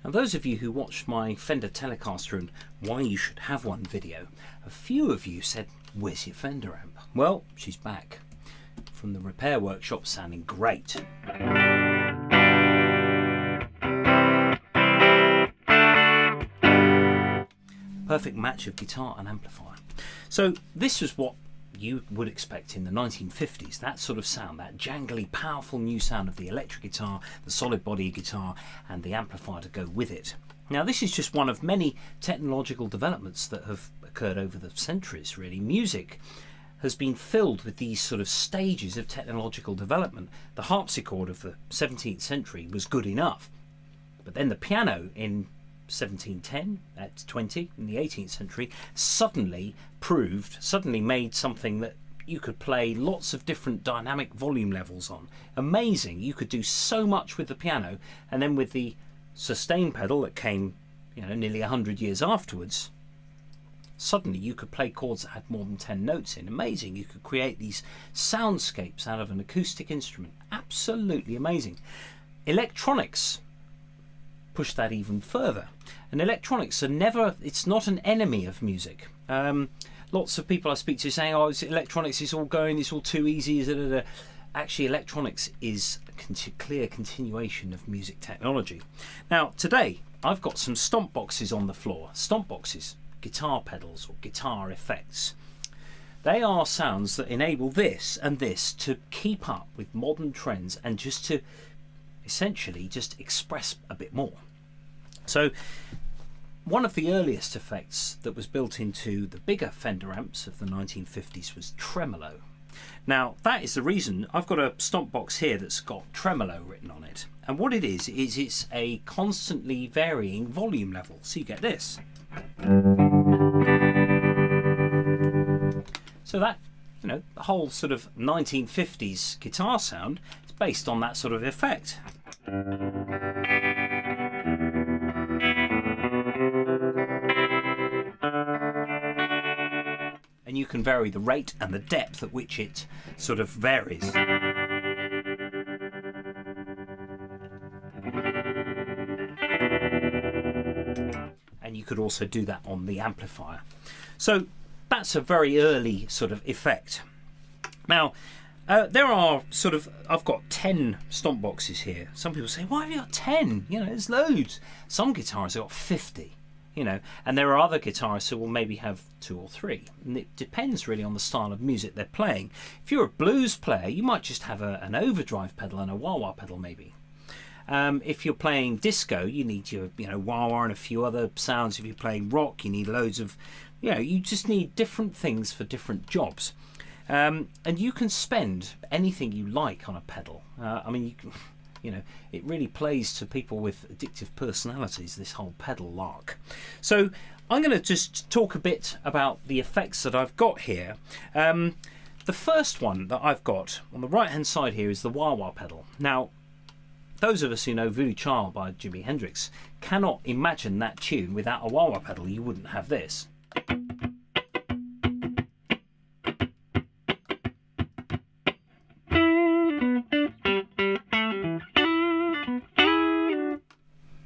Now, those of you who watched my Fender Telecaster and why you should have one video, a few of you said, "Where's your Fender amp?" Well, she's back from the repair workshop, sounding great. Perfect match of guitar and amplifier. So this was what you would expect in the 1950s, that sort of sound, that jangly, powerful new sound of the electric guitar, the solid body guitar, and the amplifier to go with it. Now, this is just one of many technological developments that have occurred over the centuries, really. Music has been filled with these sort of stages of technological development. The harpsichord of the 17th century was good enough, but then the piano in 1710 at 20 in the 18th century suddenly made something that you could play lots of different dynamic volume levels on. Amazing. You could do so much with the piano, and then with the sustain pedal that came, nearly 100 years afterwards, suddenly you could play chords that had more than 10 notes in. Amazing. You could create these soundscapes out of an acoustic instrument. Absolutely amazing. Electronics push that even further, and electronics are it's not an enemy of music. Lots of people I speak to saying, "Oh, electronics is all going, it's all too easy." Actually, electronics is a clear continuation of music technology. Now, today I've got some Stomp boxes on the floor. Stomp boxes, guitar pedals or guitar effects. They are sounds that enable this and this to keep up with modern trends and just to essentially just express a bit more. So one of the earliest effects that was built into the bigger Fender amps of the 1950s was tremolo. Now, that is the reason I've got a Stomp box here that's got tremolo written on it. And what it is it's a constantly varying volume level. So you get this. So that, the whole sort of 1950s guitar sound is based on that sort of effect. And you can vary the rate and the depth at which it sort of varies. And you could also do that on the amplifier. So that's a very early sort of effect. Now, there are I've got 10 Stomp boxes here. Some people say, "Why have you got 10? There's loads." Some guitarists have got 50. And there are other guitarists who will maybe have 2 or 3. And it depends really on the style of music they're playing. If you're a blues player, you might just have an overdrive pedal and a wah-wah pedal maybe. If you're playing disco, you need your wah-wah and a few other sounds. If you're playing rock, you need loads of, you just need different things for different jobs. And you can spend anything you like on a pedal. It really plays to people with addictive personalities, this whole pedal lark. So I'm going to just talk a bit about the effects that I've got here. The first one that I've got on the right hand side here is the wah-wah pedal. Now, those of us who know Voodoo Child by Jimi Hendrix cannot imagine that tune without a wah-wah pedal. You wouldn't have this.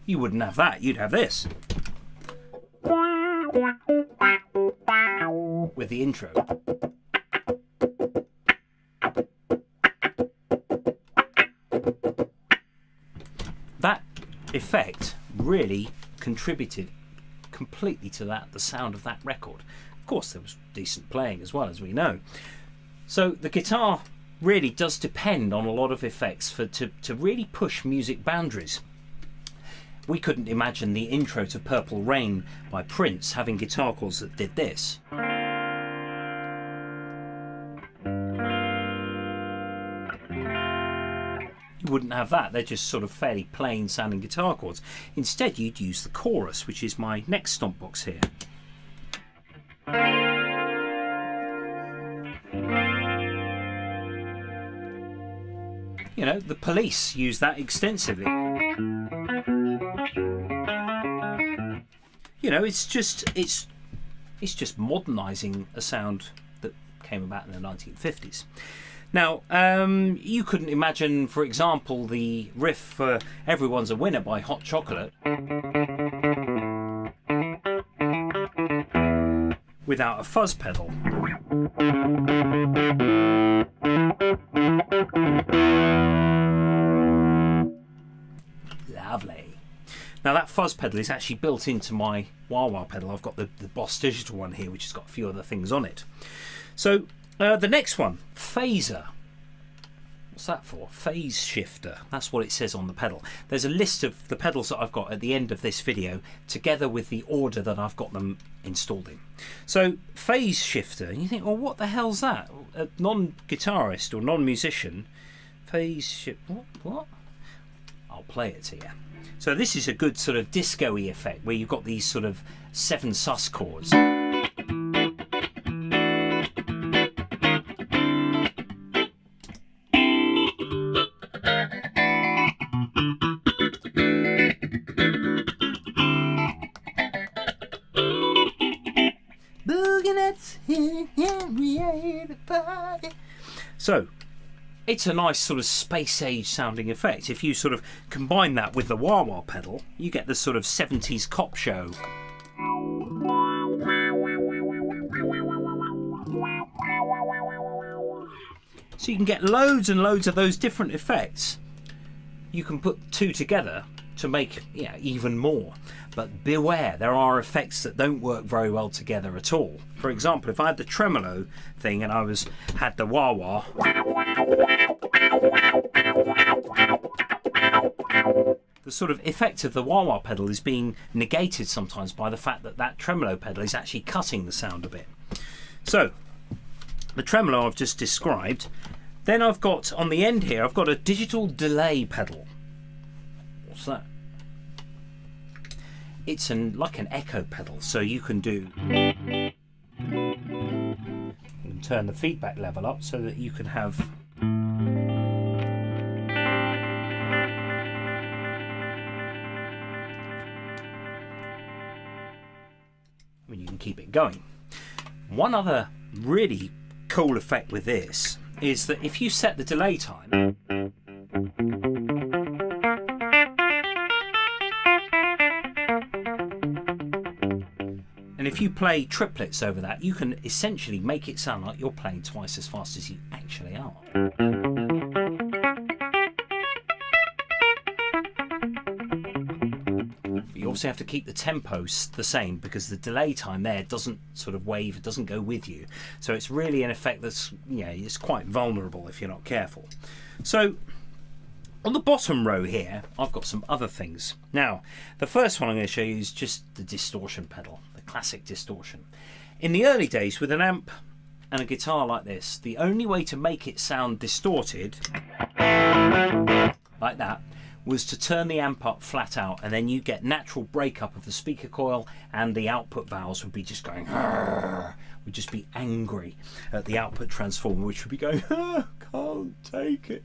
You wouldn't have that, you'd have this. With the intro. That effect really contributed completely to the sound of that record. Of course, there was decent playing as well, as we know. So the guitar really does depend on a lot of effects to really push music boundaries. We couldn't imagine the intro to Purple Rain by Prince having guitar chords that did this. You wouldn't have that. They're just sort of fairly plain sounding guitar chords. Instead, you'd use the chorus, which is my next Stomp box here. The Police use that extensively. It's just modernising a sound that came about in the 1950s. Now, you couldn't imagine, for example, the riff for Everyone's a Winner by Hot Chocolate without a fuzz pedal. Lovely. Now that fuzz pedal is actually built into my wah-wah pedal. I've got the Boss Digital one here, which has got a few other things on it. So the next one, phaser. What's that for? Phase shifter. That's what it says on the pedal. There's a list of the pedals that I've got at the end of this video, together with the order that I've got them installed in. So phase shifter, and you think, well, what the hell's that? A non-guitarist or non-musician, phase shift. What? I'll play it to you. So this is a good sort of disco-y effect where you've got these sort of 7 sus chords. So it's a nice sort of space age sounding effect. If you sort of combine that with the wah-wah pedal, you get this sort of 70s cop show. So you can get loads and loads of those different effects. You can put two together to make even more. But beware, there are effects that don't work very well together at all. For example, if I had the tremolo thing and I had the wah-wah, the sort of effect of the wah-wah pedal is being negated sometimes by the fact that that tremolo pedal is actually cutting the sound a bit. So the tremolo I've just described. Then I've got on the end here, I've got a digital delay pedal. What's that? It's like an echo pedal, so you can turn the feedback level up so that you can have you can keep it going. One other really cool effect with this is that if you set the delay time, and if you play triplets over that, you can essentially make it sound like you're playing twice as fast as you actually are. But you obviously have to keep the tempo the same because the delay time there doesn't sort of wave, it doesn't go with you. So it's really an effect that's, it's quite vulnerable if you're not careful. So on the bottom row here, I've got some other things. Now, the first one I'm going to show you is just the distortion pedal, the classic distortion. In the early days with an amp and a guitar like this, the only way to make it sound distorted, like that, was to turn the amp up flat out, and then you get natural breakup of the speaker coil, and the output valves would be just going, would just be angry at the output transformer, which would be going, can't take it.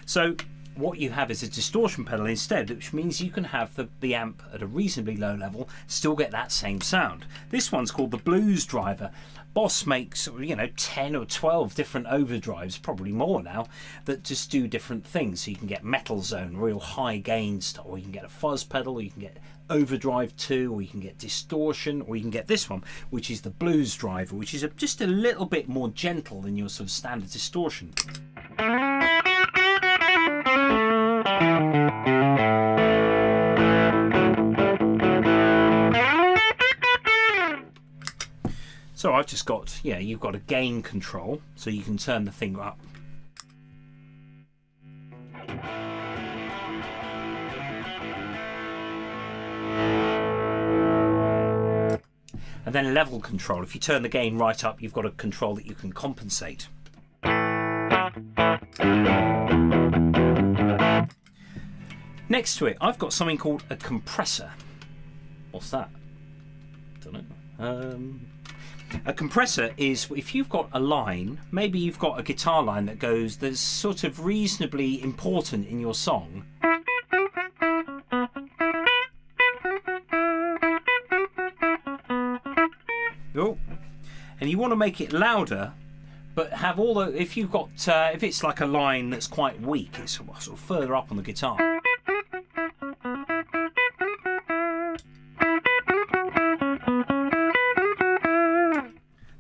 So what you have is a distortion pedal instead, which means you can have the amp at a reasonably low level, still get that same sound. This one's called the Blues Driver. Boss makes 10 or 12 different overdrives, probably more now, that just do different things. So you can get metal zone, real high gain stuff, or you can get a fuzz pedal, or you can get overdrive 2, or you can get distortion, or you can get this one, which is the Blues Driver, which is just a little bit more gentle than your sort of standard distortion. So I've just got, you've got a gain control, so you can turn the thing up. And then level control. If you turn the gain right up, you've got a control that you can compensate. Next to it, I've got something called a compressor. What's that? Don't know. A compressor is if you've got a line, maybe you've got a guitar line that's sort of reasonably important in your song. Oh, and you want to make it louder, but have all the, if you've got, if it's like a line that's quite weak, it's sort of further up on the guitar.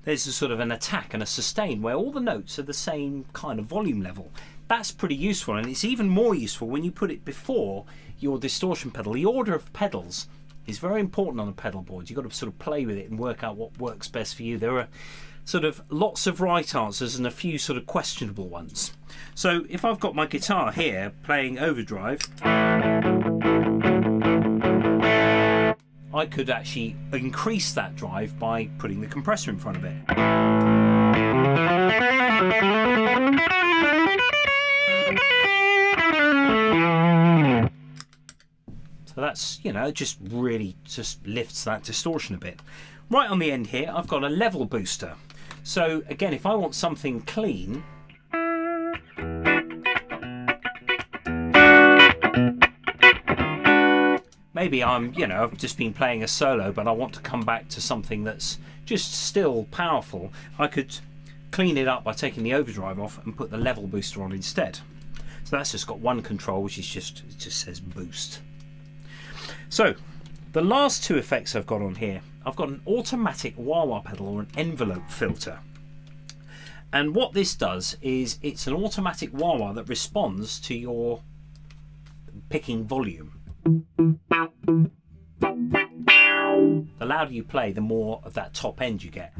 There's a sort of an attack and a sustain where all the notes are the same kind of volume level. That's pretty useful, and it's even more useful when you put it before your distortion pedal. The order of pedals is very important on a pedal board. You've got to sort of play with it and work out what works best for you. There are sort of lots of right answers and a few sort of questionable ones. So if I've got my guitar here playing overdrive, I could actually increase that drive by putting the compressor in front of it. So that's, you know, just really just lifts that distortion a bit. Right on the end here, I've got a level booster. So again, if I want something clean, maybe I've just been playing a solo, but I want to come back to something that's just still powerful. I could clean it up by taking the overdrive off and put the level booster on instead. So that's just got one control, which is it just says boost. So the last two effects I've got on here, I've got an automatic wah-wah pedal or an envelope filter. And what this does is it's an automatic wah-wah that responds to your picking volume. The louder you play, the more of that top end you get.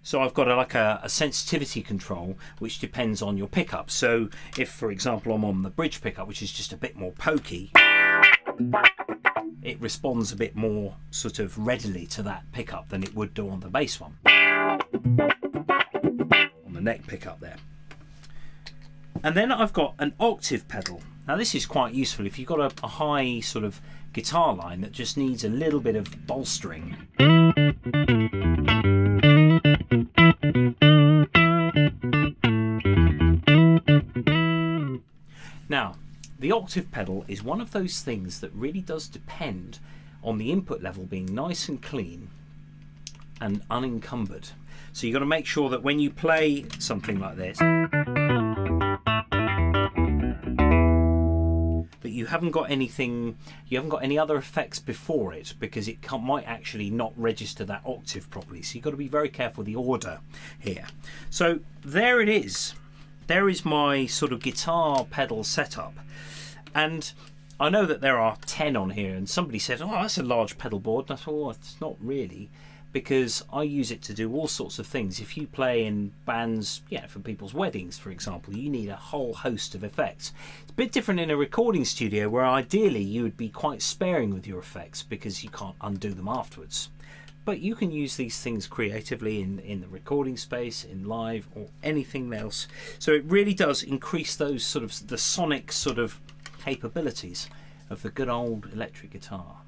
So I've got like a sensitivity control which depends on your pickup. So if, for example, I'm on the bridge pickup, which is just a bit more pokey, it responds a bit more sort of readily to that pickup than it would do on the bass one. On the neck pickup there. And then I've got an octave pedal. Now this is quite useful if you've got a high sort of guitar line that just needs a little bit of bolstering. Now, the octave pedal is one of those things that really does depend on the input level being nice and clean and unencumbered. So you've got to make sure that when you play something like this, that you haven't got anything, you haven't got any other effects before it, because it might actually not register that octave properly. So you've got to be very careful with the order here. So there it is. There is my sort of guitar pedal setup. And I know that there are 10 on here, and somebody said, oh, that's a large pedal board. And I thought, oh, it's not really, because I use it to do all sorts of things. If you play in bands, for people's weddings, for example, you need a whole host of effects. It's a bit different in a recording studio, where ideally you would be quite sparing with your effects because you can't undo them afterwards. But you can use these things creatively in the recording space, in live, or anything else. So it really does increase those sort of the sonic sort of capabilities of the good old electric guitar.